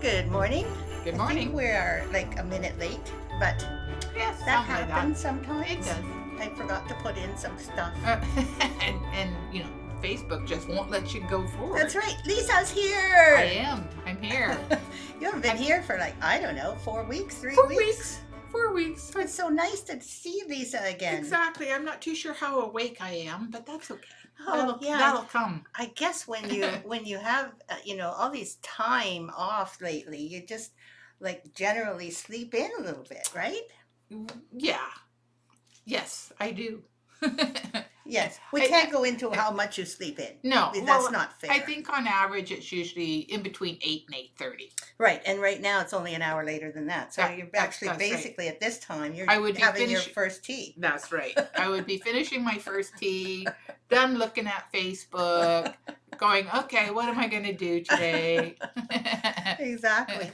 Good morning. Good I think morning. we're like a minute late, but Yes, that something like happens that. It sometimes. does. I forgot to put in some stuff. And Facebook just won't let you go That's forward. right. Lisa's I here. am. I'm here. You haven't been I'm here for like, I don't know, 4 weeks, 3 weeks. 4 weeks. 4 weeks. It's so nice to see Lisa again. Exactly. I'm not too sure how awake I am, but that's okay. Oh, yeah. That'll come. I guess when you have all these time off lately, you just like generally sleep in a little bit, right? Yeah. Yes, I do. Yes. We can't go into how much you sleep in. No, That's not fair. I think on average it's usually in between 8 and 8:30. Right, and right now it's only an hour later than that. So you're actually that's right. basically at this time you're I would be having your first tea. That's right. I would be finishing my first tea, done looking at Facebook, going, okay, what am I going to do today? Exactly.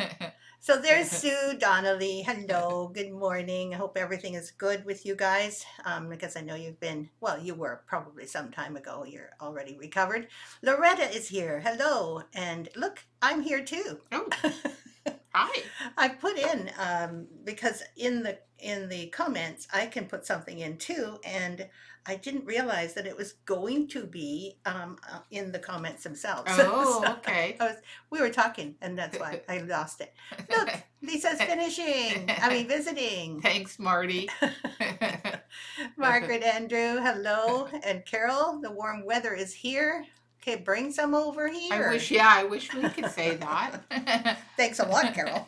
So there's Sue Donnelly. Hello, good morning. I hope everything is good with you guys. Because I know you were probably some time ago. You're already recovered. Loretta is here. Hello, and look, I'm here too. Oh, hi. I put in because in the comments I can put something in too, and I didn't realize that it was going to be in the comments themselves. Oh, okay. We were talking, and that's why I lost it. Look, Lisa's visiting. Thanks, Marty. Margaret, Andrew, hello, and Carol. The warm weather is here. Okay, bring some over here. I wish we could say that. Thanks a lot, Carol.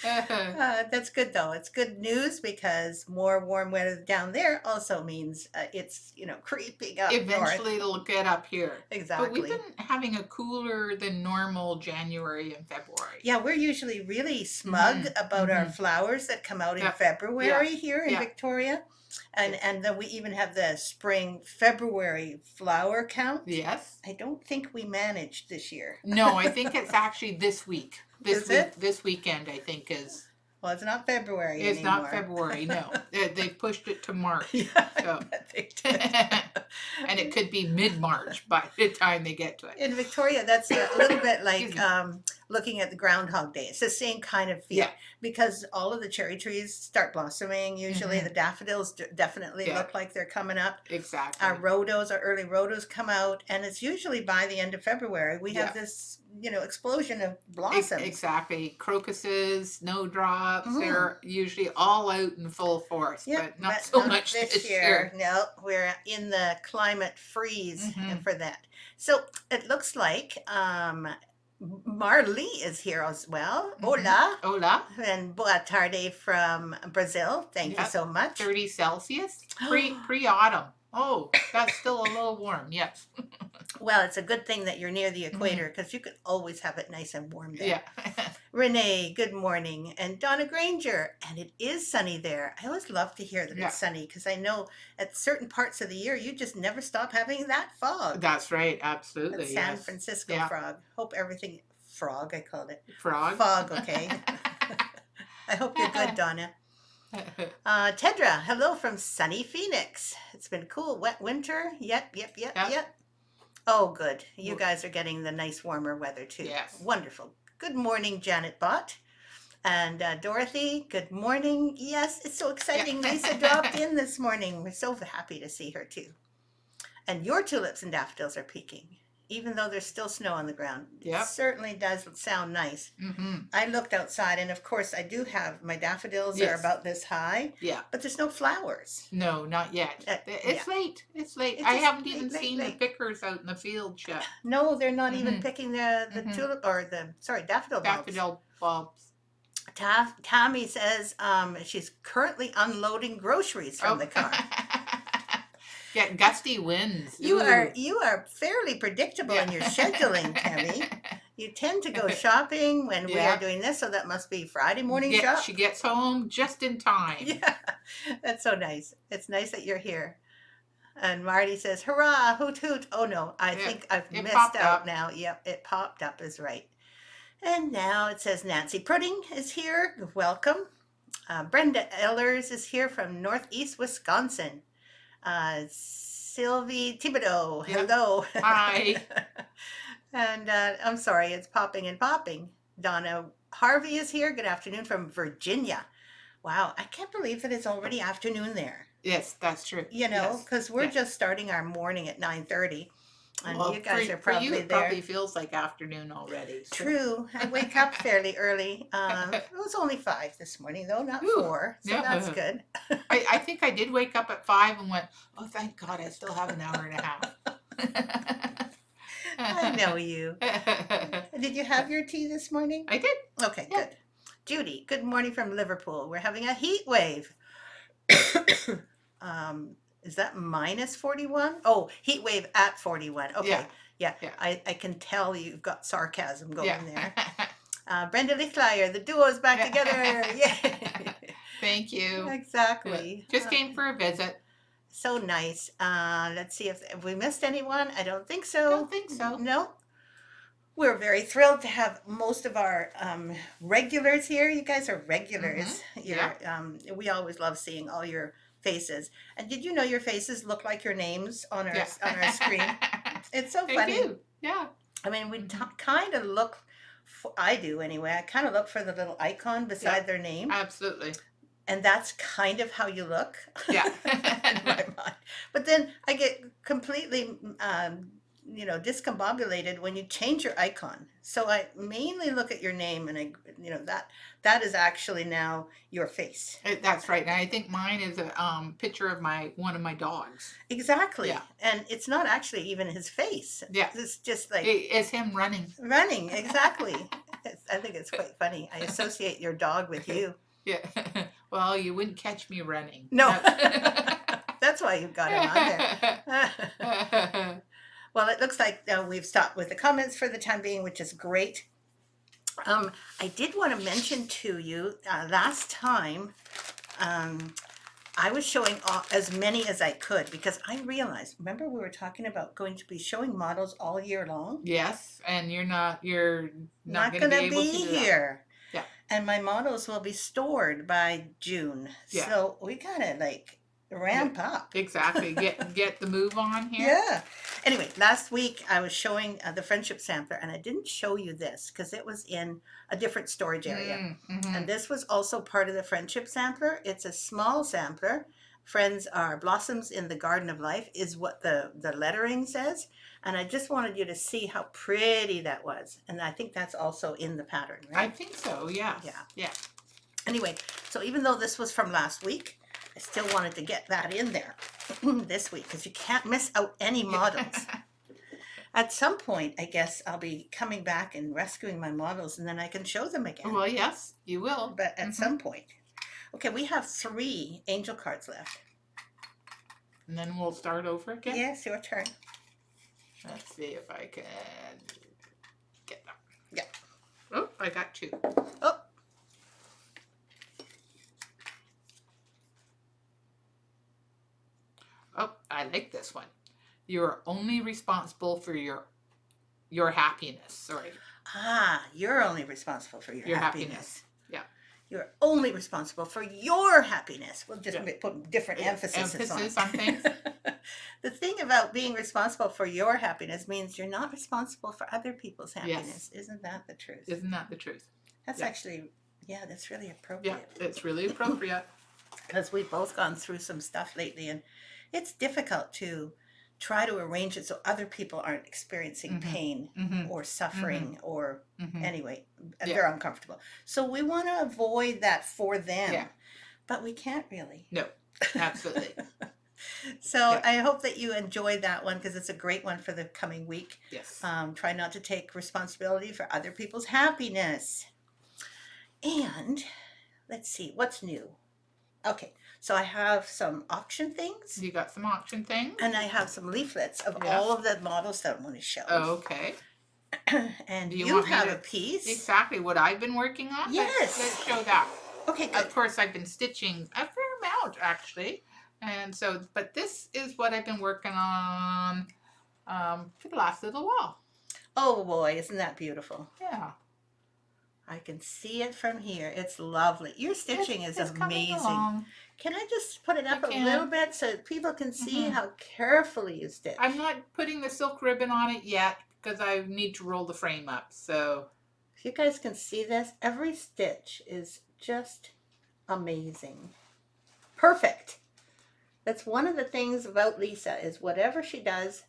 That's good though. It's good news because more warm weather down there also means it's creeping up Eventually north. it'll get up here. Exactly. But we've been having a cooler than normal January and February. Yeah, we're usually really smug about our flowers that come out in February here in Victoria. And then we even have the spring February flower count. Yes. I don't think we managed this year. No, I think it's actually this week. This weekend, I think is. Well, it's not February It's anymore. not February, no. They've pushed it to March. Yeah, so. I bet they did. And it could be mid-March by the time they get to it. In Victoria, that's a little bit like looking at the Groundhog Day. It's the same kind of feel because all of the cherry trees start blossoming. Usually the daffodils definitely look like they're coming up. Exactly. Our early rhodos come out, and it's usually by the end of February. We have this explosion of blossoms. Exactly. Crocuses, snowdrops, they're usually all out in full force, but not so much this year. No, we're in the climate freeze for that. So it looks like Marley is here as well. Hola. Hola. And boa tarde from Brazil. Thank you so much. 30 Celsius. Pre-autumn. Oh, that's still a little warm. Yes. Well, it's a good thing that you're near the equator because you could always have it nice and warm there. Yeah. Renee, good morning. And Donna Granger, and it is sunny there. I always love to hear that it's sunny because I know at certain parts of the year you just never stop having that fog. That's right. Absolutely. That San Francisco frog. Hope everything frog, I called it. Frog. Fog, okay. I hope you're good, Donna. Tedra, hello from sunny Phoenix. It's been cool. Wet winter. Yep. Oh, good. You guys are getting the nice warmer weather too. Yes. Wonderful. Good morning, Janet Bott. And Dorothy, good morning. Yes, it's so exciting. Lisa dropped in this morning. We're so happy to see her too. And your tulips and daffodils are peaking, even though there's still snow on the ground. It certainly does sound nice. I looked outside, and of course, I do have my daffodils are about this high. Yeah. But there's no flowers. No, not yet. It's late. It's late. I haven't even seen the pickers out in the field yet. No, they're not even picking the tulip or daffodil bulbs. Daffodil bulbs. Tammy says she's currently unloading groceries from the car. Yeah, gusty winds. You are fairly predictable in your scheduling, Tammy. You tend to go shopping when we are doing this, so that must be Friday morning shop. She gets home just in time. Yeah, that's so nice. It's nice that you're here. And Marty says, hurrah, hoot hoot. Oh no, I think I've missed out now. Yep, it popped up is right. And now it says Nancy Pudding is here. Welcome. Brenda Ellers is here from Northeast Wisconsin. Sylvie Thibodeau, hello. Hi. And I'm sorry, it's popping and popping. Donna Harvey is here. Good afternoon from Virginia. Wow, I can't believe that it's already afternoon there. Yes, that's true. You know, Yes. because we're Yes. just starting our morning at 9:30, and Well, you guys are for you, probably it there. probably feels like afternoon already. So. True. I wake up fairly early. It was only 5 this morning, though, not Ooh, 4. So that's yeah. good. I think I did wake up at 5 and went, oh, thank God, I still have an hour and a half. I know you. Did you have your tea this morning? I did. Okay, Yeah. good. Judy, good morning from Liverpool. We're having a heat wave. Is that minus 41? Oh, heat wave at 41. Okay. Yeah. Yeah. Yeah. I can tell you've got sarcasm going Yeah. there. Brenda Lichtleyer, the duo is back together. Yay. Thank you. Exactly. Just came for a visit. So nice. Let's see if we missed anyone. I don't think so. Don't think so. No. We're very thrilled to have most of our regulars here. You guys are regulars. We always love seeing all your faces. And did you know your faces look like your names on our screen? It's so They funny. do. Yeah. I mean, we kind of look. I do anyway. I kind of look for the little icon beside their name. Absolutely. And that's kind of how you look. Yeah. In my mind. But then I get completely, discombobulated when you change your icon. So I mainly look at your name, and that is actually now your face. That's right. And I think mine is a picture of one of my dogs. Exactly. Yeah. And it's not actually even his face. Yeah. It's just like it's him running. Running, exactly. I think it's quite funny. I associate your dog with you. Yeah. Well, you wouldn't catch me running. No. That's why you got him on there. Well, it looks like we've stopped with the comments for the time being, which is great. I did want to mention to you last time I was showing as many as I could because I realized, remember we were talking about going to be showing models all year long? Yes, and you're not going to gonna be able to do here. That. Yeah. And my models will be stored by June. Yeah. So we gotta ramp up. Exactly. Get the move on here. Yeah. Anyway, last week I was showing the friendship sampler, and I didn't show you this because it was in a different storage area. Mm-hmm. And this was also part of the friendship sampler. It's a small sampler. Friends are blossoms in the garden of life is what the lettering says. And I just wanted you to see how pretty that was. And I think that's also in the pattern, right? I think so, yeah. Yeah. Anyway, so even though this was from last week, I still wanted to get that in there this week because you can't miss out any models. At some point, I guess I'll be coming back and rescuing my models, and then I can show them again. Well, yes, you will. But at some point. Okay, we have 3 angel cards left. And then we'll start over again? Yes, your turn. Let's see if I can get them. Yeah. Oh, I got 2. Oh. Oh, I like this one. You're only responsible for your happiness. Sorry. You're only responsible for your happiness. Yeah. You're only responsible for your happiness. We'll just put different emphasis on things. The thing about being responsible for your happiness means you're not responsible for other people's happiness. Yes. Isn't that the truth? Isn't that the truth? That's actually, that's really appropriate. Yeah, it's really appropriate. Because we've both gone through some stuff lately, and it's difficult to try to arrange it so other people aren't experiencing pain or suffering or anyway, they're uncomfortable. So we want to avoid that for them, but we can't really. No, absolutely. So I hope that you enjoyed that one because it's a great one for the coming week. Yes. Try not to take responsibility for other people's happiness. And let's see, what's new? Okay, so I have some auction things. You got some auction things? And I have some leaflets of all of the models that I want to show. Okay. And you have a piece. Exactly what I've been working on? Yes. Let's show that. Okay, good. Of course, I've been stitching a fair amount, actually. And so, but this is what I've been working on for the last little while. Oh boy, isn't that beautiful? Yeah. I can see it from here. It's lovely. Your stitching is amazing. Can I just put it up a little bit so people can see how carefully you stitch? I'm not putting the silk ribbon on it yet because I need to roll the frame up. So If you guys can see this, every stitch is just amazing. Perfect. That's one of the things about Lisa is whatever she does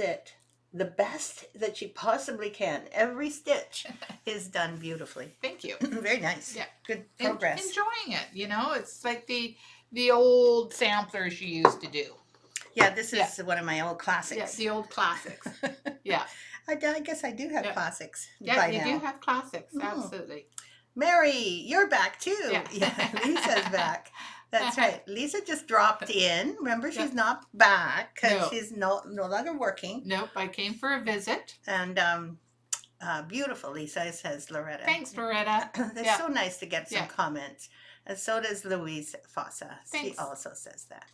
it the best that she possibly can. Every stitch is done beautifully. Thank you. Very nice. Yeah. Good progress. Enjoying it, you know. It's like the old samplers you used to do. Yeah, this is one of my old classics. Yeah, the old classics. Yeah. I guess I do have classics. Yeah, by you now. do have classics. Absolutely. Mary, you're back too. Yeah. Lisa's back. That's right. Lisa just dropped in. Remember, she's not back because she's no longer working. Nope, I came for a visit. And beautiful, Lisa, says Loretta. Thanks, Loretta. It's so nice to get some comments. And so does Louise Fossa. She also says that.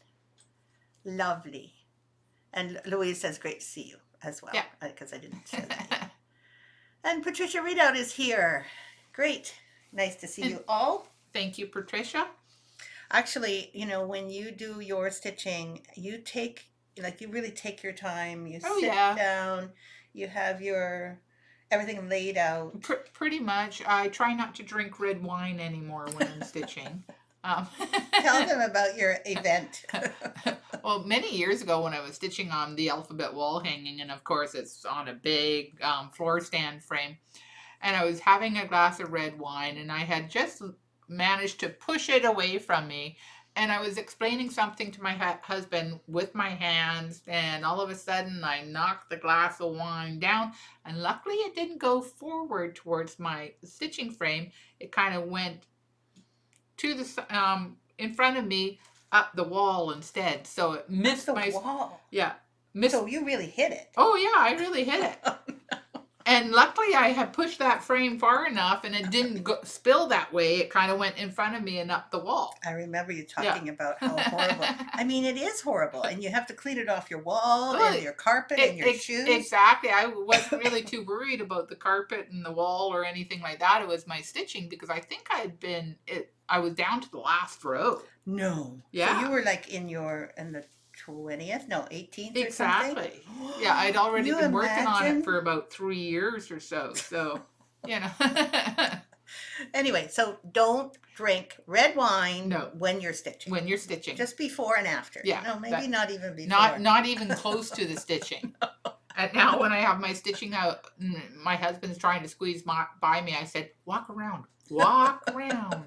Lovely. And Louise says, great to see you as well. Yeah. Because I didn't say that yet. And Patricia Readout is here. Great. Nice to see you all. Thank you, Patricia. Actually, you know, when you do your stitching, you really take your time. You sit down, you have everything laid out. Pretty much. I try not to drink red wine anymore when I'm stitching. Tell them about your event. Well, many years ago when I was stitching on the alphabet wall hanging, and of course it's on a big floor stand frame, and I was having a glass of red wine, and I had just managed to push it away from me, and I was explaining something to my husband with my hands, and all of a sudden I knocked the glass of wine down, and luckily it didn't go forward towards my stitching frame. It kind of went to the in front of me up the wall instead, so it missed the wall. Yeah, so you really hit it. Oh yeah, I really hit it. And luckily I had pushed that frame far enough and it didn't spill that way. It kind of went in front of me and up the wall. I remember you talking about how horrible. I mean, it is horrible. And you have to clean it off your wall and your carpet and your shoes. Exactly. I wasn't really too worried about the carpet and the wall or anything like that. It was my stitching because I think I was down to the last row. No. Yeah. So you were like in the 20th? No, 18th or exactly. something? Yeah, I'd already been working on it for about 3 years or so. So, you know. Anyway, so don't drink red wine when you're stitching. When you're stitching. Just before and after. Yeah. No, maybe not even before. Not even close to the stitching. And now when I have my stitching out, my husband's trying to squeeze by me. I said, walk around. Walk around.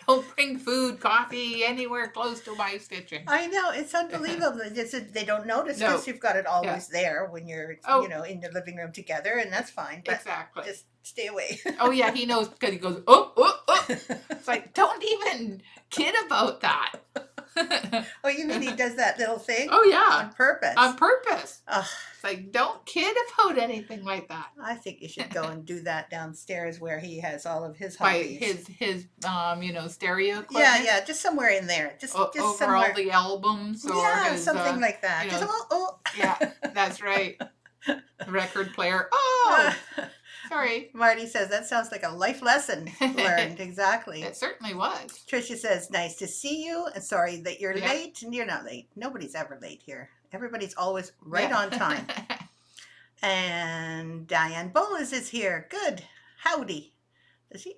Don't bring food, coffee, anywhere close to my stitching. I know. It's unbelievable. They don't notice because you've got it always there when you're, in the living room together, and that's fine. But exactly. Just stay away. Oh, yeah, he knows because he goes, oh. It's like, don't even kid about that. Oh, you mean he does that little thing? Oh, yeah. On purpose. On purpose. Ugh. It's like, don't kid about anything like that. I think you should go and do that downstairs where he has all of his hobbies. His stereo equipment. Yeah, just somewhere in there. Just over somewhere. all the albums. Or something like that. You know, just Yeah, that's right. Record player. Oh, sorry. Marty says, that sounds like a life lesson learned. Exactly. It certainly was. Tricia says, nice to see you. And sorry that you're late. And you're not late. Nobody's ever late here. Everybody's always right on time. And Diane Bolas is here. Good. Howdy.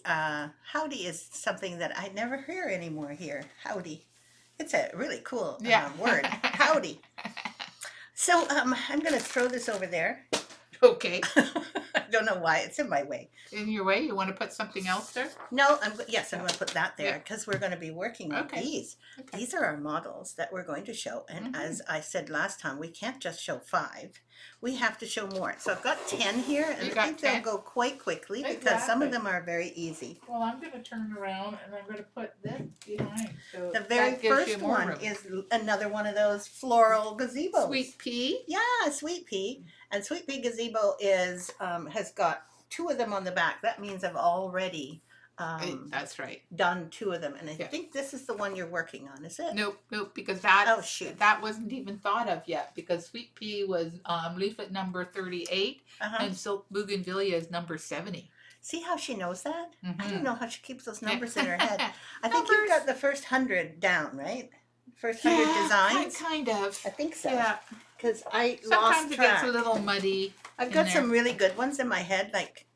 Howdy is something that I never hear anymore here. Howdy. It's a really cool word. Howdy. So I'm going to throw this over there. Okay. I don't know why. It's in my way. In your way? You want to put something else there? No, I'm going to put that there because we're going to be working on these. Okay. These are our models that we're going to show. And as I said last time, we can't just show 5. We have to show more. So I've got 10 here, and I think they'll go quite quickly because some of them are very easy. Well, I'm going to turn around and I'm going to put this behind. So the very first one is another one of those floral gazebos. Sweet pea? Yeah, sweet pea. And sweet pea gazebo is has got 2 of them on the back. That means I've already that's right. done 2 of them. And I think this is the one you're working on, is it? Nope, because that wasn't even thought of yet because sweet pea was leaflet number 38 and silk bougainvillea is number 70. See how she knows that? Mm-hmm. I don't know how she keeps those numbers in her head. I think you've got the first 100 down, right? First 100 designs? Kind of. I think so. Yeah. Because I Sometimes lost it track. gets a little muddy. I've got some really good ones in my head, like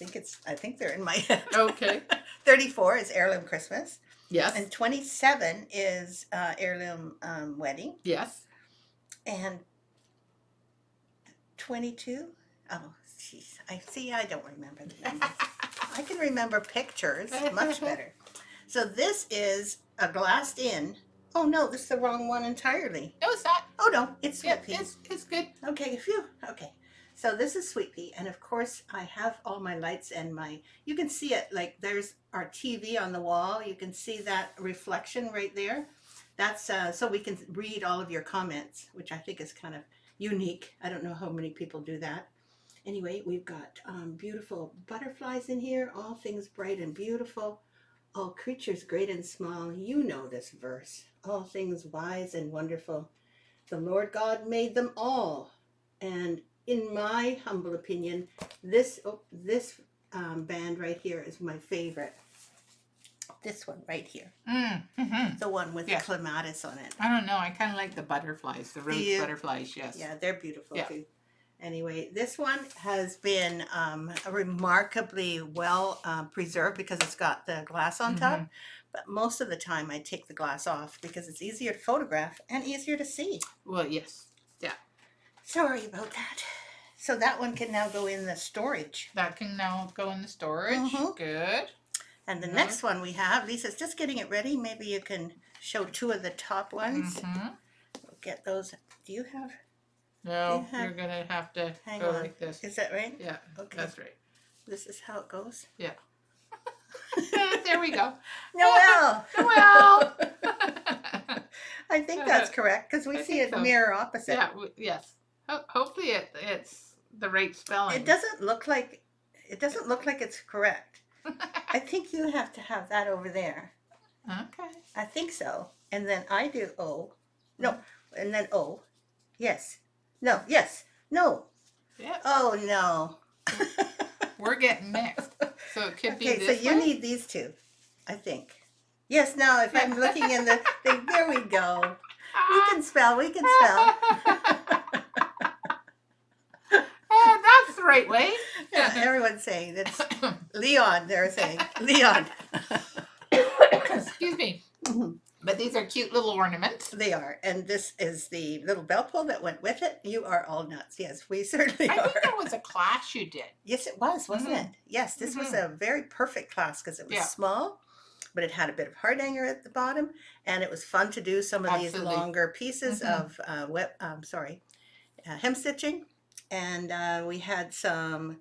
I think they're in my head. Okay. 34 is heirloom Christmas, Yes. and 27 is heirloom wedding, Yes. and 22. Oh, jeez. I don't remember the numbers. I can remember pictures much better. So this is a glassed in. Oh no, this is the wrong one entirely. No, it's not. Oh no, it's sweet Yeah, pea. it's good. Okay, phew. Okay. So this is sweet pea, and of course I have all my lights and you can see it, like there's our TV on the wall. You can see that reflection right there. That's so we can read all of your comments, which I think is kind of unique. I don't know how many people do that. Anyway, we've got beautiful butterflies in here, all things bright and beautiful, all creatures great and small. You know this verse. All things wise and wonderful. The Lord God made them all. And in my humble opinion, this band right here is my favorite. This one right here. Mm-hmm. The one with Yes. clematis on it. I don't know. I kind of like the butterflies, the rose you? butterflies. Yes. Yeah, they're beautiful Yeah. too. Anyway, this one has been remarkably well preserved because it's got the glass on top. Mhm. But most of the time I take the glass off because it's easier to photograph and easier to see. Well, yes. Sorry about that. So that one can now go in the storage. That can now go in the storage. Mhm. Good. And the Mhm. next one we have, Lisa's just getting it ready. Maybe you can show two of the top ones. Mm-hmm. We'll get those. Do you have? No, You have- you're gonna have to Hang go on. like this. Is that right? Yeah, Okay. that's right. This is how it goes. There we go. Noel! Noel! I think that's correct because we I see think it so. mirror opposite. Yeah. Yes. Hopefully it's the right spelling. It doesn't look like it's correct. I think you have to have that over there. Okay. I think so. And then I do O. No. And then O. Yes. No. Yes. No. Yeah. Oh no. We're getting mixed. So it could be Okay, so this you way. need these two, I think. Yes, now if I'm looking in the thing, there we go. We can spell. That's the right way. Yeah, everyone's saying that's Leon, they're saying. Leon. Excuse me. But these are cute little ornaments. They are. And this is the little bell pull that went with it. You are all nuts. Yes, we certainly I are. think that was a class you did. Yes, it was, wasn't Mhm. it? Yes, this was Mhm. a very perfect class because it was Yeah. small, but it had a bit of heart hanger at the bottom, and it was fun to do some of Absolutely. these longer pieces Mhm. of hem stitching, and we had some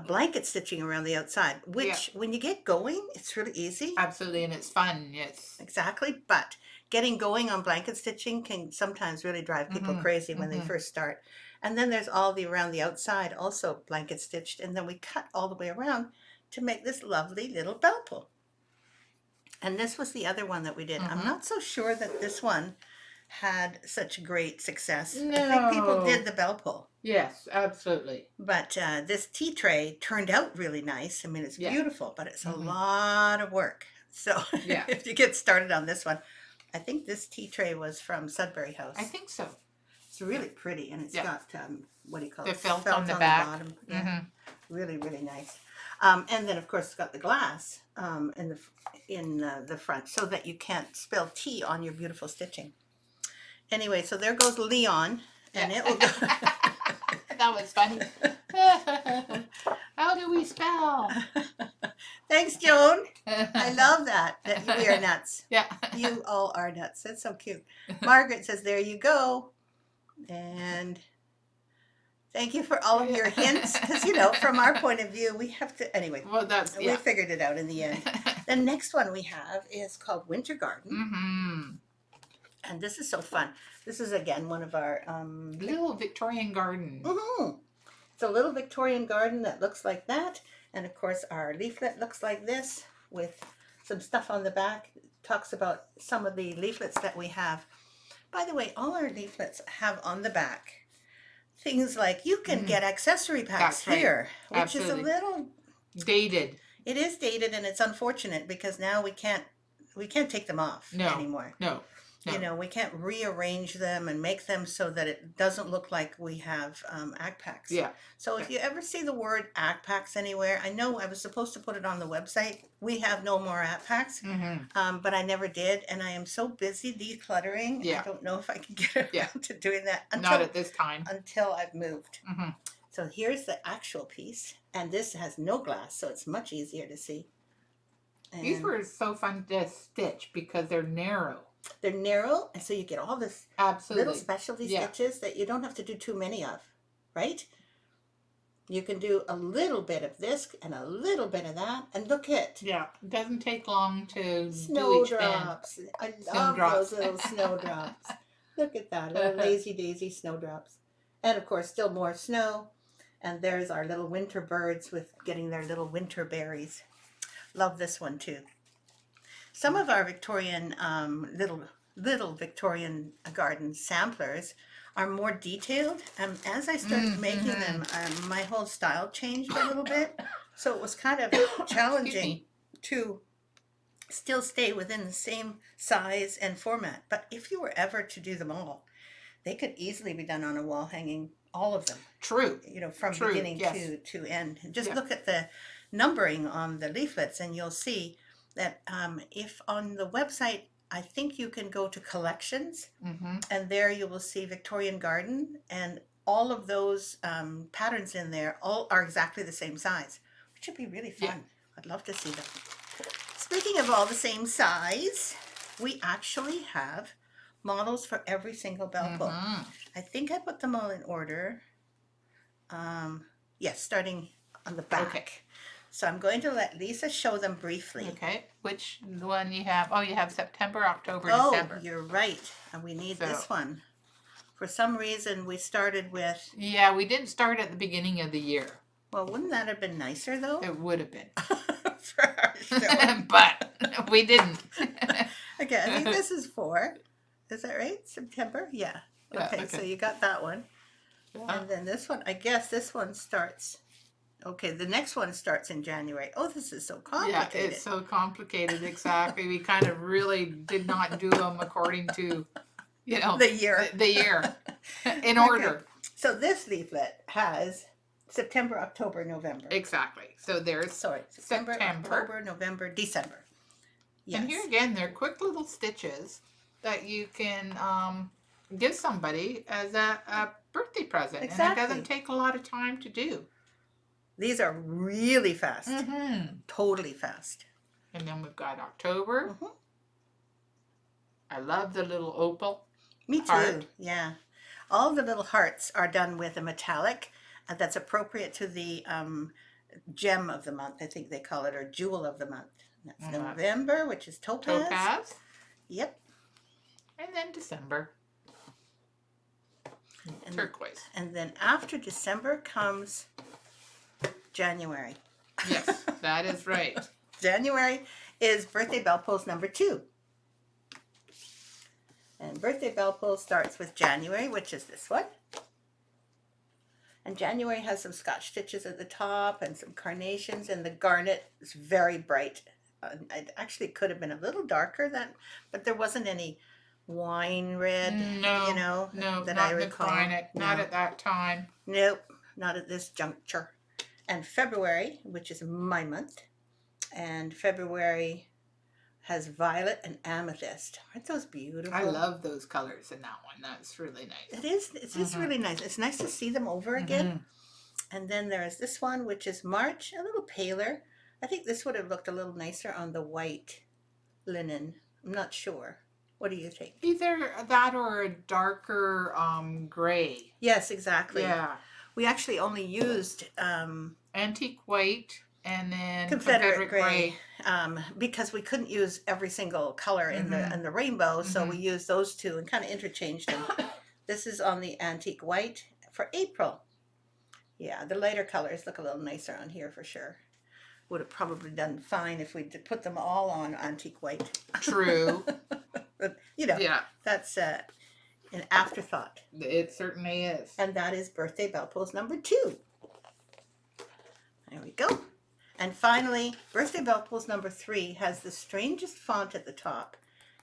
blanket stitching around the outside, which when you get going, it's really easy. Absolutely, and it's fun. Yes. Exactly, but getting going on blanket stitching can sometimes really drive people Mhm, crazy when they mhm. first start. And then there's all the around the outside also blanket stitched, and then we cut all the way around to make this lovely little bell pull. And this was the other one that we did. I'm Mhm. not so sure that this one had such great success. I think people No. did the bell pull. Yes, absolutely. But this tea tray turned out really nice. I mean, it's Yeah. beautiful, but it's a Mhm. lot of work. So Yeah. if you get started on this one, I think this tea tray was from Sudbury House. I think so. It's really pretty, and it's Yeah. got what do you call The it? felt on the back. bottom. Yeah, Mhm. really, really nice. And then of course it's got the glass in the front, so that you can't spill tea on your beautiful stitching. Anyway, so there goes Leon, and it will go. That was funny. How do we spell? Thanks, Joan. I love that we are nuts. Yeah. You all are nuts. That's so cute. Margaret says, there you go. And thank you for all of your hints. Because, from our point of view, we have to, anyway, Well, that's we figured it out in the end. The next one we have is called Winter Garden. Mm-hmm. And this is so fun. This is, again, one of our... Little Victorian garden. Mhm. It's a little Victorian garden that looks like that. And, of course, our leaflet looks like this with some stuff on the back. It talks about some of the leaflets that we have. By the way, all our leaflets have on the back things like you can get accessory packs That's right. here, which Absolutely. is a little... Dated. It is dated, and it's unfortunate because now we can't take them off No. anymore. No. You know, we can't rearrange them and make them so that it doesn't look like we have ag packs. Yeah. So if you ever see the word ag packs anywhere, I know I was supposed to put it on the website. We have no more ag packs, but I never did. And I am so busy decluttering. Yeah. I don't know if I can get around Yeah. to doing that Not at this time. until I've moved. Mm-hmm. So here's the actual piece. And this has no glass, so it's much easier to see. And These were so fun to stitch because they're narrow. they're narrow, and so you get all this Absolutely. little specialty Yeah. stitches that you don't have to do too many of, right? You can do a little bit of this and a little bit of that, and look at Yeah. It doesn't take long to do each band. snowdrops. I love Snowdrops. those little snowdrops. Look at that, little lazy daisy snowdrops. And of course, still more snow. And there's our little winter birds with getting their little winter berries. Love this one too. Some of our Victorian little Victorian garden samplers are more detailed. As I started making them, my whole style changed a little bit. So it was kind of challenging to still stay within the same size and format. But if you were ever to do them all, they could easily be done on a wall hanging, all of them. True. You know, from True, beginning yes. to end. Just Yeah. look at the numbering on the leaflets and you'll see that if on the website, I think you can go to collections, Mm-hmm. and there you will see Victorian Garden, and all of those patterns in there all are exactly the same size, which would be really fun. Yeah. I'd love to see them. Speaking of all the same size, we actually have models for every single bell pull. Mm-hmm. I think I put them all in order. Yes, starting on the back. Okay. So I'm going to let Lisa show them briefly. Okay. Which one you have? Oh, you have September, October, Oh, December. you're right. And we need this So- one. For some reason, we started with, Yeah, we didn't start at the beginning of the year. well, wouldn't that have been nicer though? It would have been. For our show. But we didn't. Okay, I think this is 4. Is that right? September? Yeah. Yeah, Okay, so okay. you got that one. Yeah. And then this one, I guess this one starts, okay, the next one starts in January. Oh, this is so Yeah, complicated. it's so complicated. Exactly. We kind of really did not do them according to, you know, The year. the year in Okay. order. So this leaflet has September, October, November. Exactly. So there's, Sorry, September, September. October, November, December. Yes. and here again, they're quick little stitches that you can give somebody as a birthday present. And Exactly. it doesn't take a lot of time to do. These are really fast. Mm-hmm. Totally fast. And then we've got October. Mhm. I love the little opal. Me too. Heart. Yeah. All the little hearts are done with a metallic that's appropriate to the gem of the month, I think they call it, or jewel of the month. That's Mhm. November, which is topaz. Topaz. Yep. And then December. And, Turquoise. and then after December comes January. Yes, that is right. January is Birthday Bell Pulls number 2. And Birthday Bell Pull starts with January, which is this one. And January has some Scotch stitches at the top and some carnations, and the garnet is very bright. It actually could have been a little darker than, but there wasn't any wine red, No, you know, no, that not I the recall. garnet, not No. at that time. Nope, not at this juncture. And February, which is my month, and February has violet and amethyst. Aren't those beautiful? I love those colors in that one. That's really nice. It is. It's just Mhm. really nice. It's nice to see them over again. And then there is this one, which is March, a little paler. I think this would have looked a little nicer on the white linen. I'm not sure. What do you think? Either that or a darker gray. Yes, exactly. Yeah. We actually only used Antique white and then Confederate gray, because we couldn't use every single color in the rainbow, so we used those two and kind of interchanged them. This is on the antique white for April. Yeah, the lighter colors look a little nicer on here for sure. Would have probably done fine if we put them all on antique white. True. But, you know, Yeah, that's an afterthought. it certainly is. And that is Birthday Bell Pulls number 2. There we go. And finally, Birthday Bell Pulls number 3 has the strangest font at the top.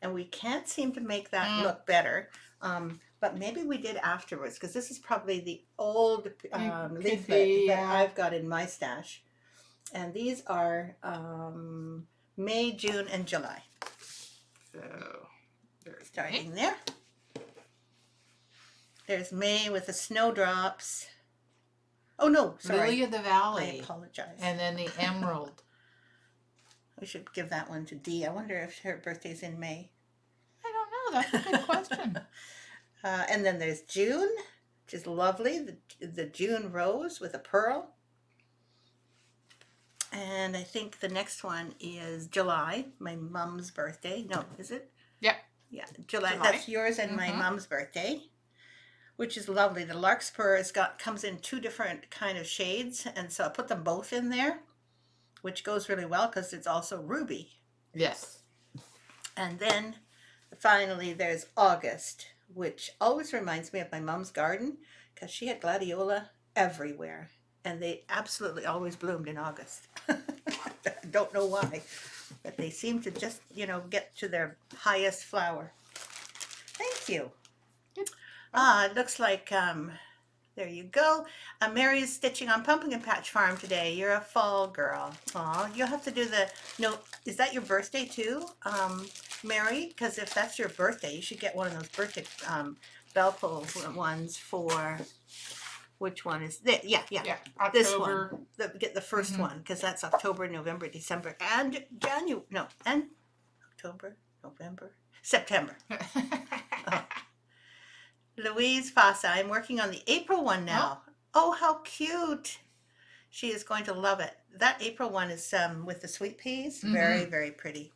and we can't seem to make that look better. But maybe we did afterwards, because this is probably the old leaflet that I've got in my stash. And these are May, June, and July. So there's Starting there. There's May with the snowdrops. Oh no, sorry. Lily of the Valley. I apologize. And then the emerald. We should give that one to Dee. I wonder if her birthday's in May. I don't know. That's a good question. And then there's June, which is lovely. The June rose with a pearl. And I think the next one is July, my mom's birthday. No, is it? Yeah. Yeah, July. That's yours and my mom's birthday, which is lovely. The larkspur comes in 2 different kind of shades, and so I put them both in there, which goes really well because it's also ruby. Yes. And then finally there's August, which always reminds me of my mom's garden, because she had gladiola everywhere, and they absolutely always bloomed in August. I don't know why, but they seem to just, get to their highest flower. Thank you. It looks like, there you go. Mary's stitching on Pumpkin Patch Farm today. You're a fall girl. Aw, you'll have to do is that your birthday too, Mary? Because if that's your birthday, you should get one of those birthday bell pull ones for, which one is this? Yeah. October. This one. Get the first one, because that's October, November, December, and January. No, and October, November, September. Louise Fossa, I'm working on the April one now. Oh, how cute. She is going to love it. That April one is with the sweet peas. Very, very pretty.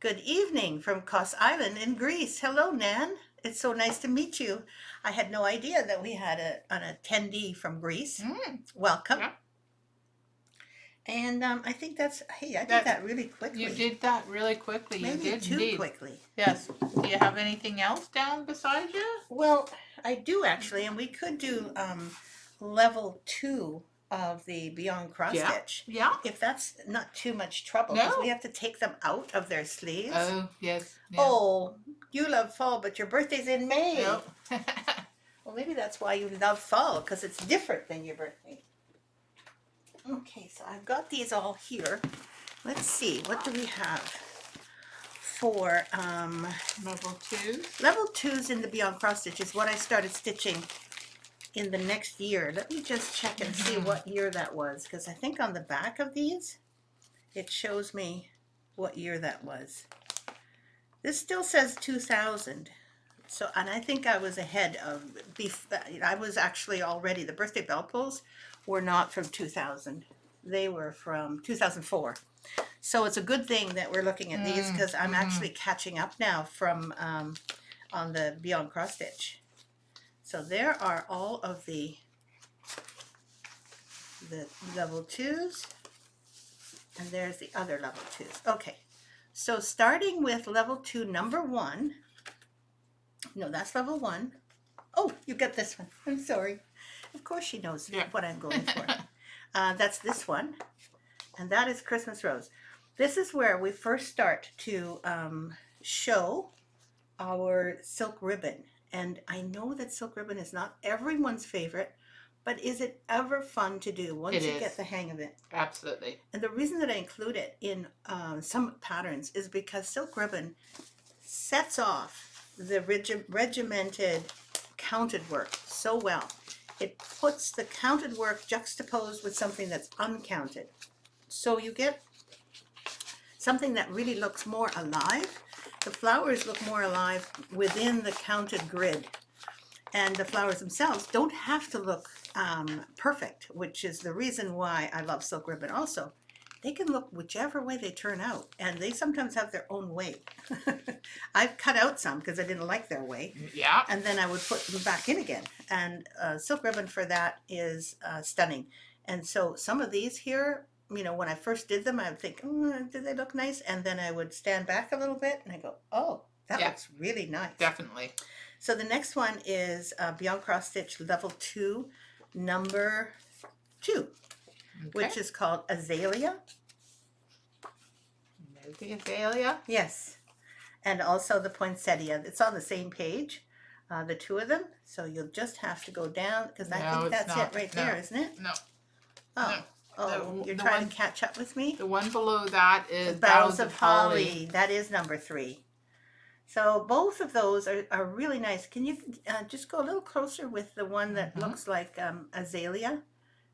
Good evening from Kos Island in Greece. Hello, Nan. It's so nice to meet you. I had no idea that we had an attendee from Greece. Welcome. Yeah. And I think I did that really quickly. You did that really quickly. Maybe you did too indeed. quickly. Yes. Do you have anything else down beside you? Well, I do actually, and we could do level 2 of the Beyond Cross Stitch. Yeah. If that's not too much trouble, because we have to take them out of their sleeves. Oh, yes. Yeah. Oh, you love fall, but your birthday's in May. Nope. Well, maybe that's why you love fall, because it's different than your birthday. Okay, so I've got these all here. Let's see, what do we have for level 2s? Level 2s in the Beyond Cross Stitch is what I started stitching in the next year. Let me just check and see what year that was, because I think on the back of these, it shows me what year that was. This still says 2000. So, and I think I was ahead of, I was actually already, the birthday bell pulls were not from 2000. They were from 2004. So it's a good thing that we're looking at these, because I'm actually catching up now from on the Beyond Cross Stitch. So there are all of the level 2s, and there's the other level 2s. Okay, so starting with level 2, number 1. No, that's level 1. Oh, you got this one. I'm sorry. Of course she knows what I'm going for. That's this one, and that is Christmas Rose. This is where we first start to show our silk ribbon. And I know that silk ribbon is not everyone's favorite, but is it ever fun to do once you get the hang of it? Absolutely. And the reason that I include it in some patterns is because silk ribbon sets off the regimented counted work so well. It puts the counted work juxtaposed with something that's uncounted. So you get something that really looks more alive. The flowers look more alive within the counted grid. And the flowers themselves don't have to look perfect, which is the reason why I love silk ribbon also. They can look whichever way they turn out, and they sometimes have their own way. I've cut out some because I didn't like their way. Yeah. And then I would put them back in again. And silk ribbon for that is stunning. And so some of these here, you know, when I first did them, I would think, do they look nice? And then I would stand back a little bit and I go, oh, that looks really nice. Definitely. So the next one is Beyond Cross Stitch Level 2, number 2. Which is called Azalea. There's the azalea. Yes. and also the poinsettia. It's on the same page, the two of them. So you'll just have to go down because I No, think it's that's not. it right No. there, isn't it? No. Oh, No. you're The trying one- to catch up with me? The one below that is Boughs of holly. That is number 3. So both of those are really nice. Can you just go a little closer with the one that Mhm. looks like azalea?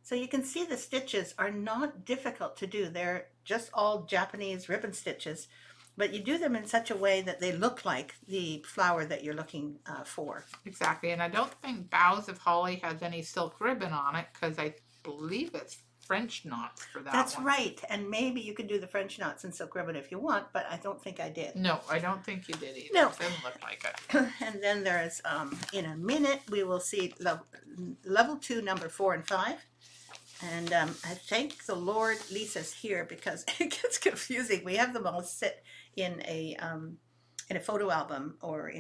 So you can see the stitches are not difficult to do. They're just all Japanese ribbon stitches, but you do them in such a way that they look like the flower that you're looking for. Exactly, and I don't think Boughs of Holly has any silk ribbon on it because I believe it's French knots for that That's one. right. And maybe you could do the French knots and silk ribbon if you want, but I don't think I did. No, I don't think you did either. No. It doesn't look like it. And then there's, in a minute, we will see level 2, number 4 and 5. And I thank the Lord Lisa's here because it gets confusing. We have them all sit in a photo album, or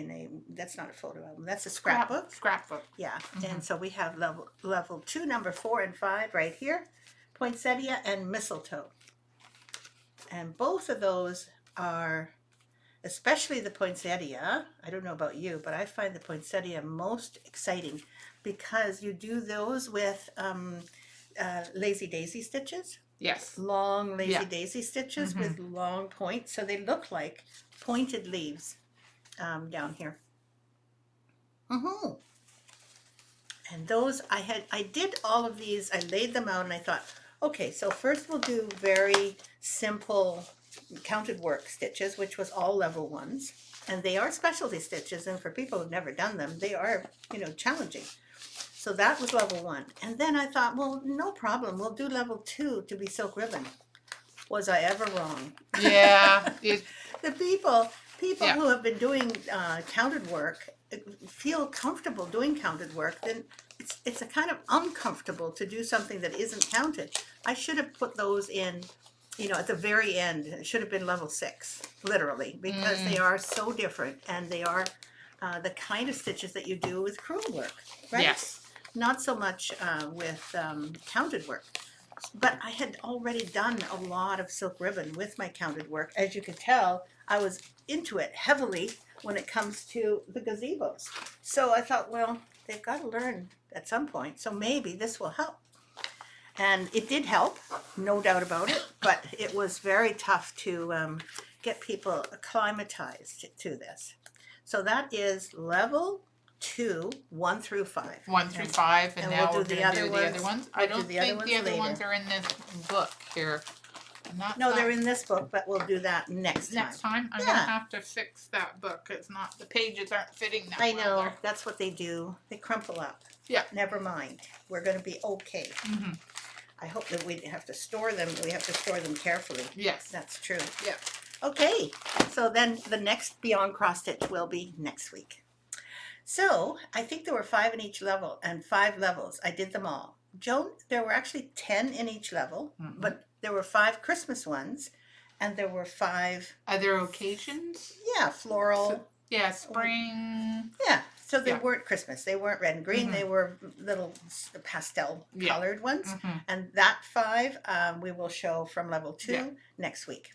that's not a photo album, that's a scrapbook. Scrapbook. Yeah, and so we have level 2, number 4 and 5 right here, poinsettia and mistletoe. And both of those are, especially the poinsettia, I don't know about you, but I find the poinsettia most exciting because you do those with lazy daisy stitches. Yes. Long lazy Yeah. daisy stitches with long points, so they look like pointed leaves down here. And those I did all of these. I laid them out and I thought, okay, so first we'll do very simple counted work stitches, which was all level 1s, and they are specialty stitches, and for people who've never done them, they are, challenging. So that was level 1. And then I thought, well, no problem. We'll do level 2 to be silk ribbon. Was I ever wrong? Yeah. The people Yeah. who have been doing counted work feel comfortable doing counted work. Then it's a kind of uncomfortable to do something that isn't counted. I should have put those in, at the very end. It should have been level 6, literally, because they are so different, and they are the kind of stitches that you do with crewel work, right? Yes. Not so much with counted work. But I had already done a lot of silk ribbon with my counted work. As you could tell, I was into it heavily when it comes to the gazebos. So I thought, well, they've got to learn at some point, so maybe this will help. And it did help, no doubt about it, but it was very tough to get people acclimatized to this. So that is level 2, 1 through 5. 1 through 5, and and now we'll we're do going the to do other the other ones. ones. I We'll do don't the other think the ones other ones later. are in this book here. And that's No, not- they're in this book, but we'll do that next time. Next time, I'm Yeah. gonna have to fix that book. It's not, the pages aren't fitting that I well know, there. that's what they do. They crumple up. Yeah. Never mind. We're going to be okay. Mhm. I hope that we have to store them. We have to store them carefully. Yes. That's true. Yeah. Okay, so then the next Beyond Cross Stitch will be next week. So I think there were 5 in each level and 5 levels. I did them all. Joan, there were actually 10 in each level, but there were 5 Christmas ones, and there were 5, Other occasions? floral. Yeah, spring. Yeah, so they Yeah. weren't Christmas. They weren't red and green. They were little pastel colored ones. And that 5 we will show from level 2 next week.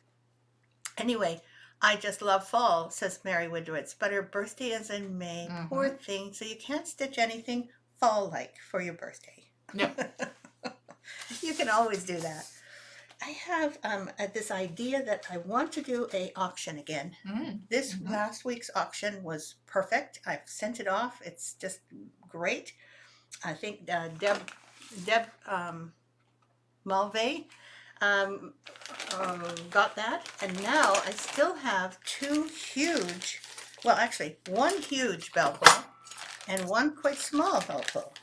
Anyway, I just love fall, says Mary Woodwitz, but her birthday is in May. Poor thing. So you can't stitch anything fall-like for your birthday. No. You can always do that. I have this idea that I want to do a auction again. This last week's auction was perfect. I've sent it off. It's just great. I think Deb Mulvey got that, and now I still have 2 huge, well, actually 1 huge bell pull and 1 quite small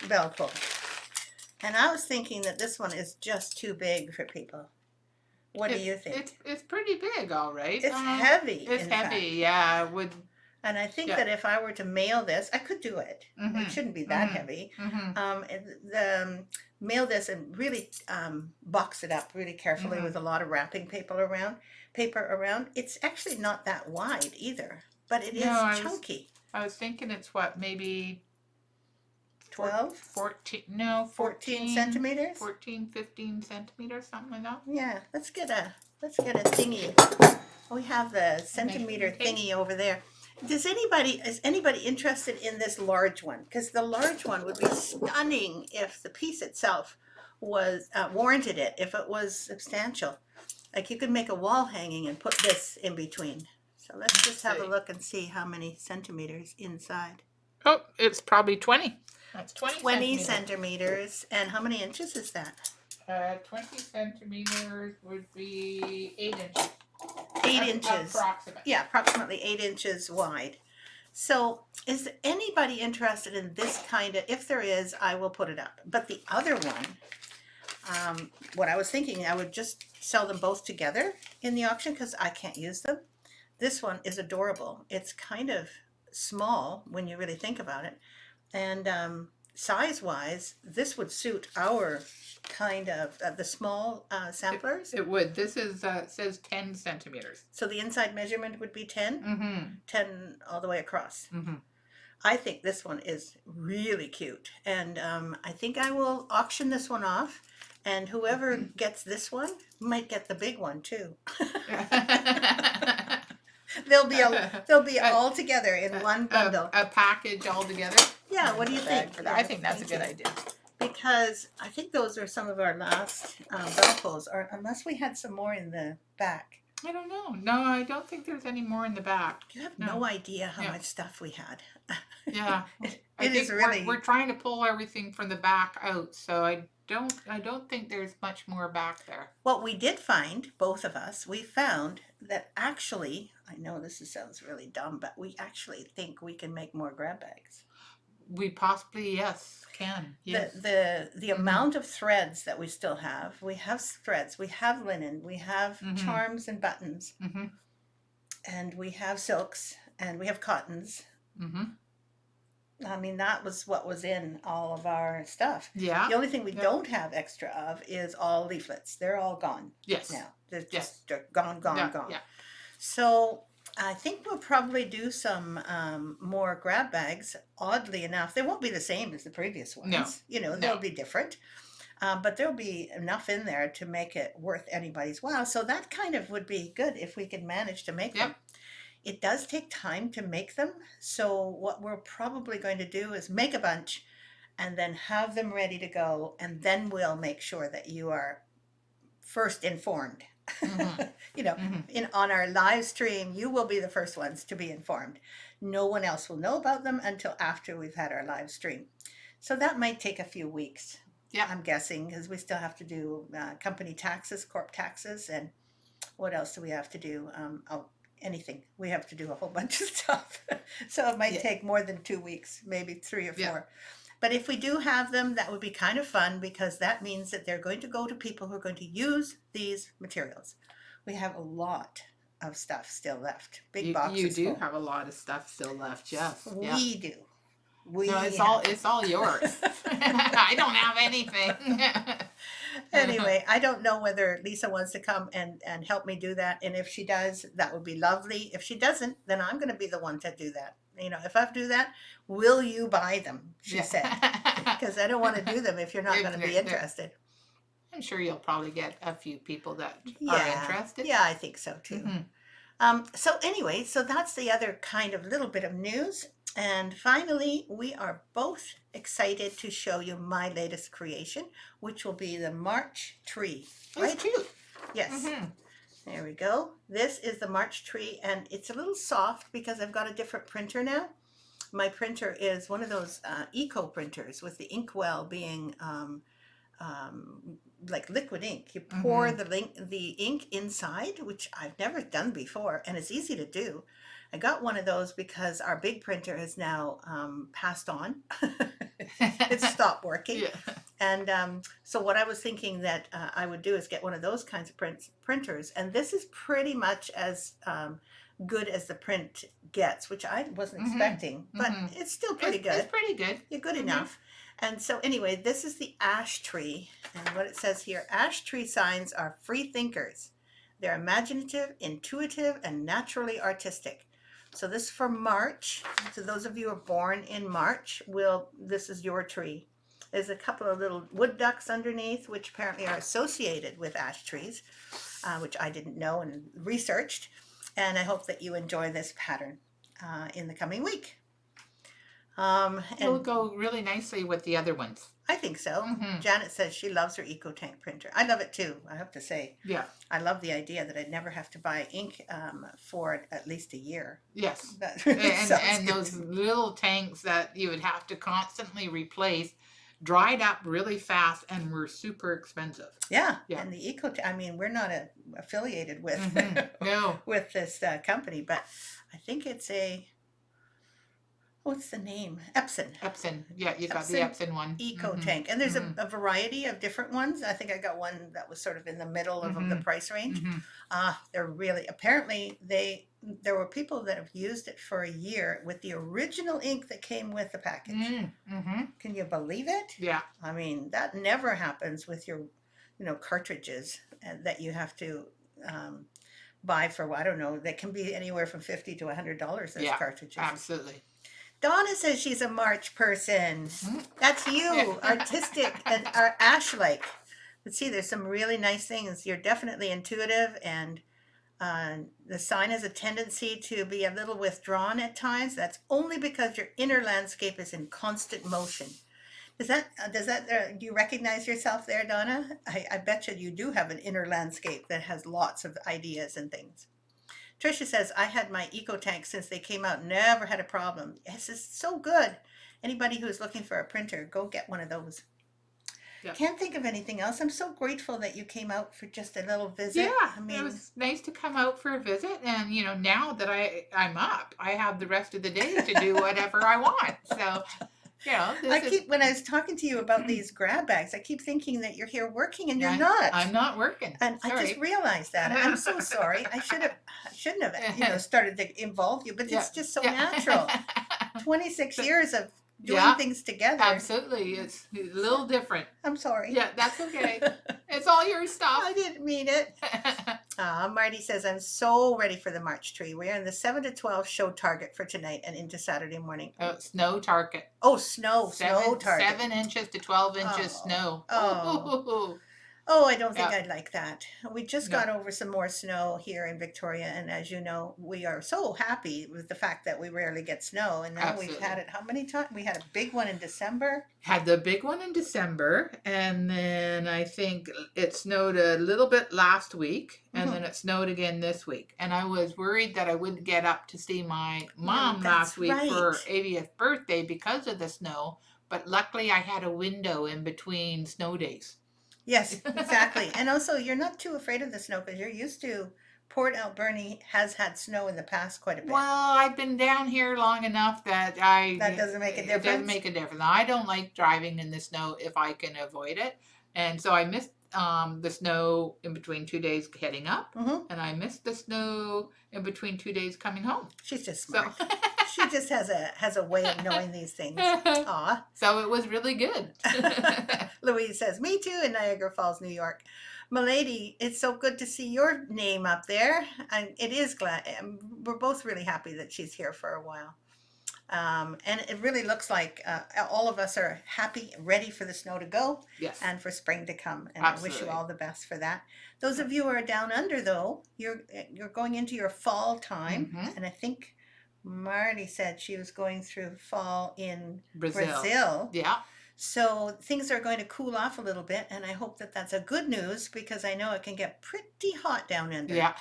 bell pull. And I was thinking that this one is just too big for people. What do you think? It's pretty big, all right. It's heavy. It's in heavy, fact. yeah. It would. And I think Yeah. that if I were to mail this, I could do it. It shouldn't be that heavy. Mail this and really box it up really carefully with a lot of wrapping paper around. It's actually not that wide either, but it is chunky. I was thinking it's what, maybe 12? 14, no, 14 centimeters? 14, 15 centimeters, something like that. Yeah, let's get a thingy. We have the measuring centimeter tape. thingy over there. Is anybody interested in this large one? Because the large one would be stunning if the piece itself was warranted it, if it was substantial. Like you could make a wall hanging and put this in between. So let's just have a see. look and see how many centimeters inside. Oh, it's probably 20. That's 20 20 centimeters. centimeters. And how many inches is that? 20 centimeters would be 8 inches. 8 inches. Approximate. Yeah, approximately 8 inches wide. So is anybody interested in this kind of, if there is, I will put it up. But the other one, what I was thinking, I would just sell them both together in the auction because I can't use them. This one is adorable. It's kind of small when you really think about it. And size-wise, this would suit our kind of, the small samplers. It would. This is says 10 centimeters. So the inside measurement would be 10? Mm-hmm. 10 all the way across. Mm-hmm. I think this one is really cute. And I think I will auction this one off. And whoever gets this one might get the big one too. They'll be all together in one bundle. A package all together. Yeah, what do you think? I think that's a good idea. Because I think those are some of our last Velcros, or unless we had some more in the back. I don't know. No, I don't think there's any more in the back. You have no idea how Yeah. much stuff we had. Yeah, It I think is really. we're trying to pull everything from the back out, so I don't think there's much more back there. What we did find, both of us, we found that actually, I know this sounds really dumb, but we actually think we can make more grab bags. We possibly can. Yes. The amount of threads that we still have, we have threads, we have linen, we have charms and buttons, and we have silks, and we have cottons. I mean, that was what was in all of our stuff. Yeah. The only thing we don't have extra of is all leaflets. They're all gone Yes. now. They're gone. Yeah. So I think we'll probably do some more grab bags. Oddly enough, they won't be the same as the previous ones. No. You know, they'll be different. But there'll be enough in there to make it worth anybody's while. So that kind of would be good if we could manage to make them. It does take time to make them. So what we're probably going to do is make a bunch and then have them ready to go. And then we'll make sure that you are first informed. You know, on our live stream, you will be the first ones to be informed. No one else will know about them until after we've had our live stream. So that might take a few weeks. Yeah. I'm guessing, because we still have to do company taxes, corp taxes, and what else do we have to do? Anything. We have to do a whole bunch of stuff. So it might take more than 2 weeks, maybe 3 or 4. Yeah. But if we do have them, that would be kind of fun, because that means that they're going to go to people who are going to use these materials. We have a lot of stuff still left. Big boxes. You do full. have a lot of stuff still left, yes. We do. No, it's all yours. I don't have anything. Anyway, I don't know whether Lisa wants to come and help me do that. And if she does, that would be lovely. If she doesn't, then I'm going to be the one to do that. You know, if I do that, will you buy them? She said. Because I don't want to do them if you're not going to be interested. I'm sure you'll probably get a few people that are interested. Yeah, I think so too. So anyway, so that's the other kind of little bit of news. And finally, we are both excited to show you my latest creation, which will be the March tree. It's cute. Yes. There we go. This is the March tree, and it's a little soft because I've got a different printer now. My printer is one of those eco printers with the inkwell being like liquid ink. You pour the ink inside, which I've never done before, and it's easy to do. I got one of those because our big printer has now passed on. It's stopped working. And so what I was thinking that I would do is get one of those kinds of printers. And this is pretty much as good as the print gets, which I wasn't expecting. But it's still pretty good. It's pretty good. You're good enough. And so anyway, this is the ash tree. And what it says here, ash tree signs are free thinkers. They're imaginative, intuitive, and naturally artistic. So this is for March. So those of you who are born in March, this is your tree. There's a couple of little wood ducks underneath, which apparently are associated with ash trees, which I didn't know and researched. And I hope that you enjoy this pattern in the coming week. It'll And go really nicely with the other ones. I think so. Mm-hmm. Janet says she loves her EcoTank printer. I love it too, I have to say. Yeah. I love the idea that I'd never have to buy ink for at least a year. Yes. That really sounds And good those to me. little tanks that you would have to constantly replace dried up really fast and were super expensive. Yeah, Yeah. and the EcoTank, I mean, we're not affiliated with No. with this company, but I think it's what's the name? Epson. Epson. Yeah, you got the Epson Epson one. EcoTank. And there's a variety of different ones. I think I got one that was sort of in the middle of the price range. They're really, apparently there were people that have used it for a year with the original ink that came with the package. Can you believe it? Yeah. I mean, that never happens with your, cartridges that you have to buy for, I don't know, that can be anywhere from $50 to $100, those Yeah, cartridges. absolutely. Donna says she's a March person. That's you, Yeah. artistic and Ash-like. But see, there's some really nice things. You're definitely intuitive, and the sign has a tendency to be a little withdrawn at times. That's only because your inner landscape is in constant motion. Does that do you recognize yourself there, Donna? I bet you do have an inner landscape that has lots of ideas and things. Tricia says, I had my EcoTank since they came out, never had a problem. This is so good. Anybody who's looking for a printer, go get one of those. Yep. Can't think of anything else. I'm so grateful that you came out for just a little visit. Yeah, I mean, it was nice to come out for a visit, and now that I'm up, I have the rest of the day to do whatever I want. So, when I was talking to you about these grab bags, I keep thinking that you're here working, and you're not. I'm not working. And Sorry. I just realized that. And I'm so sorry. I shouldn't have, started to involve you, but it's just so natural. 26 years of doing things together. Absolutely. It's a little different. I'm sorry. Yeah, that's okay. It's all your stuff. I didn't mean it. Marty says, I'm so ready for the March tree. We're in the 7 to 12 show target for tonight and into Saturday morning. Snow target. Oh, snow target. 7 inches to 12 inches snow. I don't think I'd like that. We just got over some more snow here in Victoria, and as you know, we are so happy with the fact that we rarely get snow, and now we've had it how many times? We had a big one in December. Had the big one in December, and then I think it snowed a little bit last week, and then it snowed again this week. And I was worried that I wouldn't get up to see my mom last week for her 80th birthday because of the snow, but luckily I had a window in between snow days. Yes, exactly. And also, you're not too afraid of the snow because you're used to Port Alberni has had snow in the past quite a bit. Well, I've been down here long enough that that doesn't make a difference. It doesn't make a difference. I don't like driving in the snow if I can avoid it, and so I missed the snow in between 2 days heading up, and I missed the snow in between 2 days coming home. She's just smart. She just has a way of knowing these things. Aw. So it was really good. Louise says, me too, in Niagara Falls, New York. Milady, it's so good to see your name up there. And it is glad. We're both really happy that she's here for a while. And it really looks like all of us are happy, ready for the snow to go. Yes. And for spring to come. And Absolutely. I wish you all the best for that. Those of you who are down under, though, you're going into your fall time. And I think Marty said she was going through fall in Brazil. Yeah. So things are going to cool off a little bit, and I hope that that's a good news because I know it can get pretty hot down under. Yeah.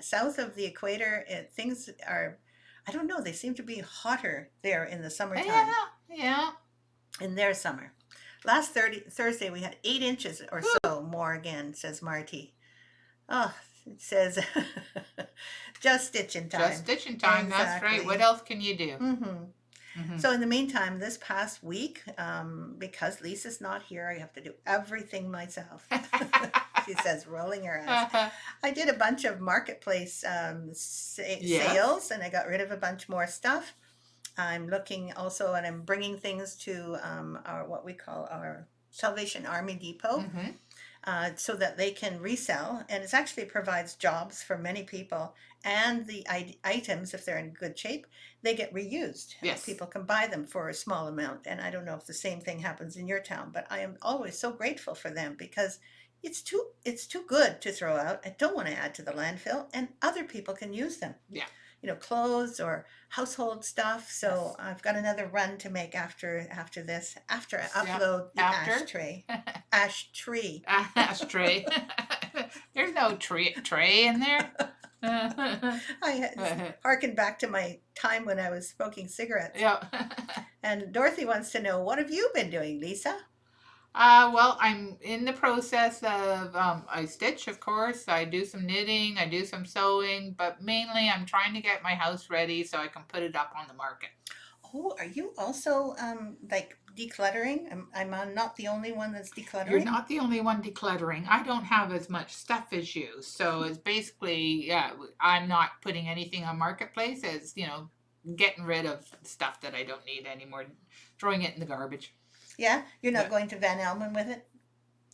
South of the equator, things are, I don't know, they seem to be hotter there in the summertime. Yeah. In their summer. Last Thursday we had 8 inches or so more again, says Marty. Oh, it says just stitching time. Just stitching time, exactly. That's right. What else can you do? So in the meantime, this past week, because Lisa's not here, I have to do everything myself. She says, rolling her eyes. I did a bunch of marketplace sales, and I got rid of a bunch more stuff. I'm looking also, and I'm bringing things to our what we call our Salvation Army Depot. So that they can resell, and it actually provides jobs for many people, and the items, if they're in good shape, they get reused. Yes. People can buy them for a small amount, and I don't know if the same thing happens in your town, but I am always so grateful for them because it's too good to throw out. I don't want to add to the landfill, and other people can use them. Yeah. Clothes or household stuff. So Yes. I've got another run to make after this, after I Yeah. upload the After ash tree. ashtray. There's no tray in there. I harken back to my time when I was smoking cigarettes. Yeah. And Dorothy wants to know, what have you been doing, Lisa? Well, I'm in the process of, I stitch, of course. I do some knitting, I do some sewing, but mainly I'm trying to get my house ready so I can put it up on the market. Oh, are you also like decluttering? I'm not the only one that's You're decluttering. not the only one decluttering. I don't have as much stuff as you. So it's basically, yeah, I'm not putting anything on Marketplace as, getting rid of stuff that I don't need anymore, throwing it in the garbage. Yeah, you're not Yeah. going to Van Elman with it,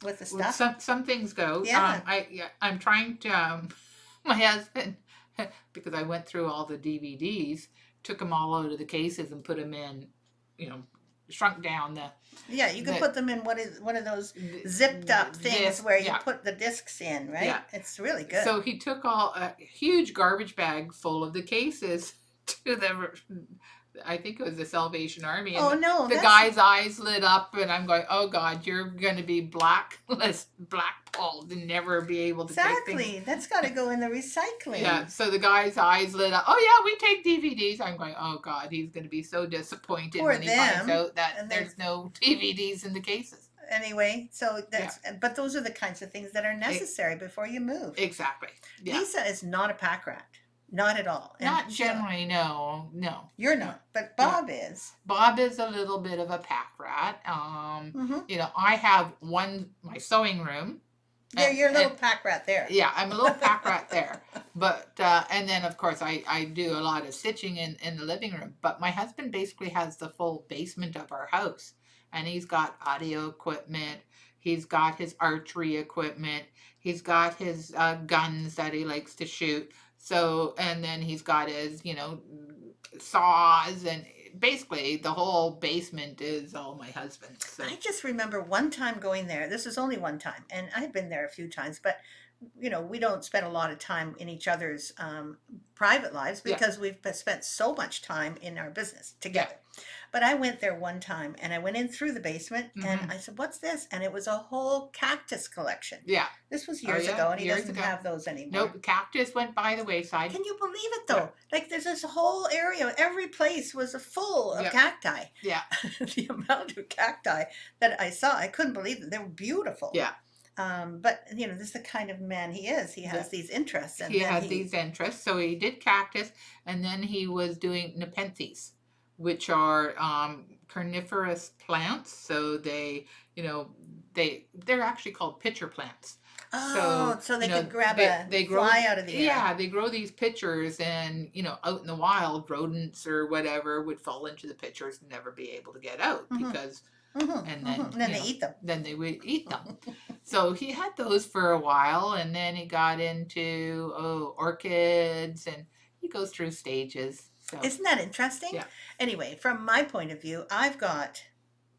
with the Well, stuff. some things go. Yeah. I'm trying to. My husband, because I went through all the DVDs, took them all out of the cases and put them in, you know, shrunk down Yeah, you can the put them in one of those zipped up things disc. where you Yeah. put the discs in, right? Yeah. It's really good. So he took a huge garbage bag full of the cases to the. I think it was the Salvation Army. And Oh no, the guy's eyes lit up, and I'm going, "Oh God, you're going to be blackballed, and never be able to take things." exactly. That's got to go in the recycling. Yeah. So the guy's eyes lit up. Oh yeah, we take DVDs. I'm going, "Oh God, he's going to be so disappointed Poor when he finds them. out that And there's no DVDs in the cases." Anyway, so but those are the kinds of things that are necessary before you move. Exactly. Yeah. Lisa is not a pack rat. Not at all. And Not generally, no. you're not, but Bob is. Bob is a little bit of a pack rat. I have my sewing room. Yeah, you're a little pack rat there. Yeah, I'm a little pack rat there. But and then of course I do a lot of stitching in the living room. But my husband basically has the full basement of our house, and he's got audio equipment. He's got his archery equipment. He's got his guns that he likes to shoot. So, and then he's got his, saws, and basically the whole basement is all my husband's. So. I just remember one time going there. This was only one time, and I've been there a few times, but we don't spend a lot of time in each other's private lives because we've spent so much time in our business together. Yeah. But I went there one time, and I went in through the basement, and I said, "What's this?" And it was a whole cactus collection. Yeah. This was years ago, and he doesn't have those anymore. Nope, cactus went by the wayside. Can you believe it, though? Yeah. Like, there's this whole area, every place was full of cacti. Yeah. The amount of cacti that I saw, I couldn't believe it. They were beautiful. Yeah. But this is the kind of man he is. He has these interests. And he had these interests. So he did cactus, and then he was doing nepenthes, which are carnivorous plants. So they're actually called pitcher plants. Oh, so they could grab a fly out of the air. Yeah, they grow these pitchers, and out in the wild, rodents or whatever would fall into the pitchers and never be able to get out because. And then they eat them. Then they would eat them. So he had those for a while, and then he got into orchids, and he goes through stages. So. Isn't that interesting? Yeah. Anyway, from my point of view, I've got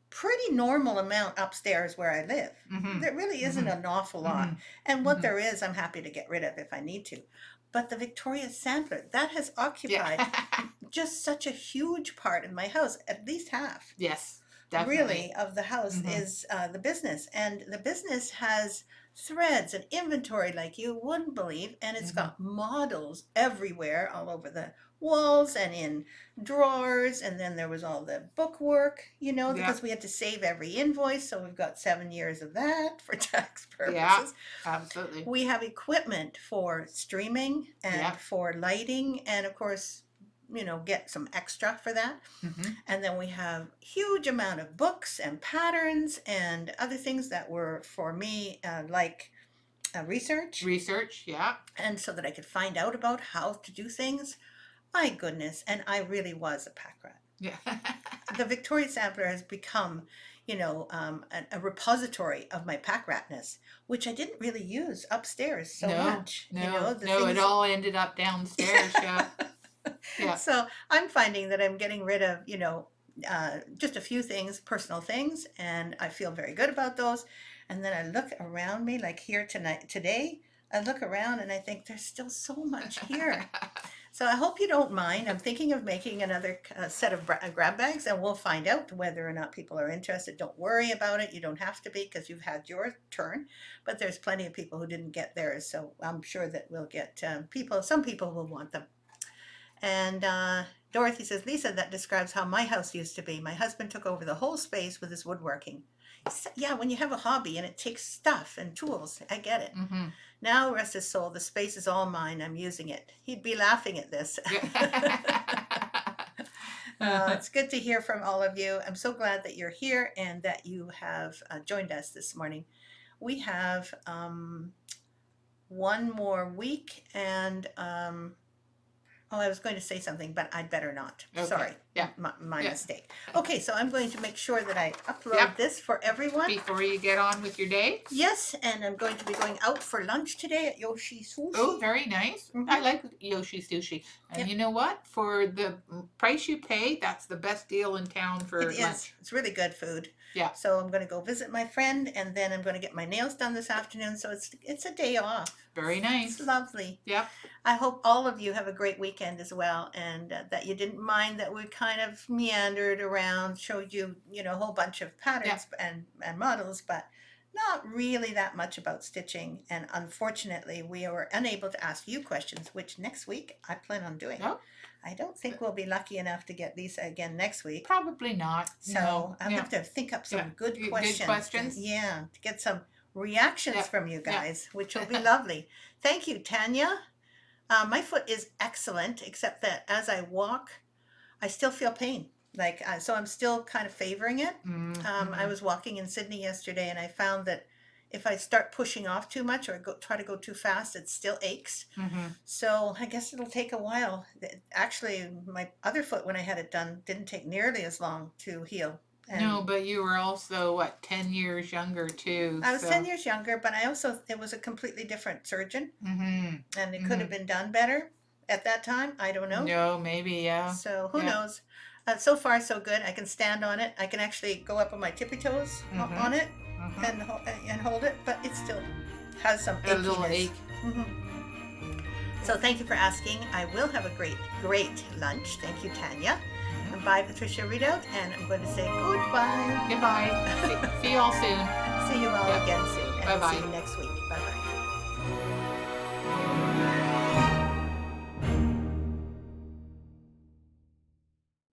pretty normal amount upstairs where I live. Mm-hmm. There really isn't an awful lot. And what there is, I'm happy to get rid of if I need to. But the Victoria sampler, that has occupied just such a huge part of my house, at least half. Yes. Definitely. Really, of the house is the business. And the business has threads and inventory like you wouldn't believe. And it's got models everywhere, all over the walls and in drawers. And then there was all the bookwork, because we had to save every invoice. So we've got 7 years of that for tax purposes. Yeah, absolutely. We have equipment for streaming and for lighting. And of course, get some extra for that. And then we have huge amount of books and patterns and other things that were for me like research. Research, yeah. And so that I could find out about how to do things. My goodness, and I really was a pack rat. Yeah. The Victoria Sampler has become, a repository of my pack ratness, which I didn't really use upstairs so much. No, it all ended up downstairs, yeah. So I'm finding that I'm getting rid of, just a few things, personal things, and I feel very good about those. And then I look around me, like here today, I look around and I think there's still so much here. So I hope you don't mind. I'm thinking of making another set of grab bags, and we'll find out whether or not people are interested. Don't worry about it. You don't have to be because you've had your turn, but there's plenty of people who didn't get theirs. So I'm sure that we'll get people. Some people will want them. And Dorothy says, Lisa, that describes how my house used to be. My husband took over the whole space with his woodworking. Yeah, when you have a hobby and it takes stuff and tools, I get it. Mm-hmm. Now, rest his soul, the space is all mine. I'm using it. He'd be laughing at this. It's good to hear from all of you. I'm so glad that you're here and that you have joined us this morning. We have one more week and I was going to say something, but I'd better not. Okay. Sorry. Yeah. My Yeah. mistake. Okay, so I'm going to make sure that I upload Yep. this for everyone. Before you get on with your day. Yes, and I'm going to be going out for lunch today at Yoshi Sushi. Oh, very nice. Mhm. I like Yoshi Sushi. And Yep. you know what? For the price you pay, that's the best deal in town for It is. lunch. It's really good food. Yeah. So I'm going to go visit my friend, and then I'm going to get my nails done this afternoon. So it's a day off. Very nice. It's lovely. Yep. I hope all of you have a great weekend as well, and that you didn't mind that we kind of meandered around, showed you, a whole bunch of patterns and models, but not really that much about stitching. And unfortunately, we were unable to ask you questions, which next week I plan on doing. Oh. I don't think we'll be lucky enough to get Lisa again next week. Probably not. So No. I'll Yeah. have to think up some Yeah. good Good questions. questions. Yeah, to get some reactions Yeah. from you Yeah. guys, which will be lovely. Thank you, Tanya. My foot is excellent, except that as I walk, I still feel pain. So I'm still kind of favoring it. Mm-hmm. I was walking in Sydney yesterday, and I found that if I start pushing off too much or try to go too fast, it still aches. Mm-hmm. So I guess it'll take a while. Actually, my other foot, when I had it done, didn't take nearly as long to heal. And No, but you were also, 10 years younger too. I was so. 10 years younger, but it was a completely different surgeon, Mm-hmm. and it could have been done better at that time. I don't know. No, maybe, yeah. So who Yeah. knows? So far, so good. I can stand on it. I can actually go up on my tippy toes Mhm. on it Mhm. and hold it, but it still has some A little achiness. ache. Mhm. So thank you for asking. I will have a great lunch. Thank you, Tanya. And bye, Patricia Readout, and I'm going to say goodbye. Goodbye. See you all soon. See you all Yeah. again soon, and Bye-bye. see you next week. Bye-bye.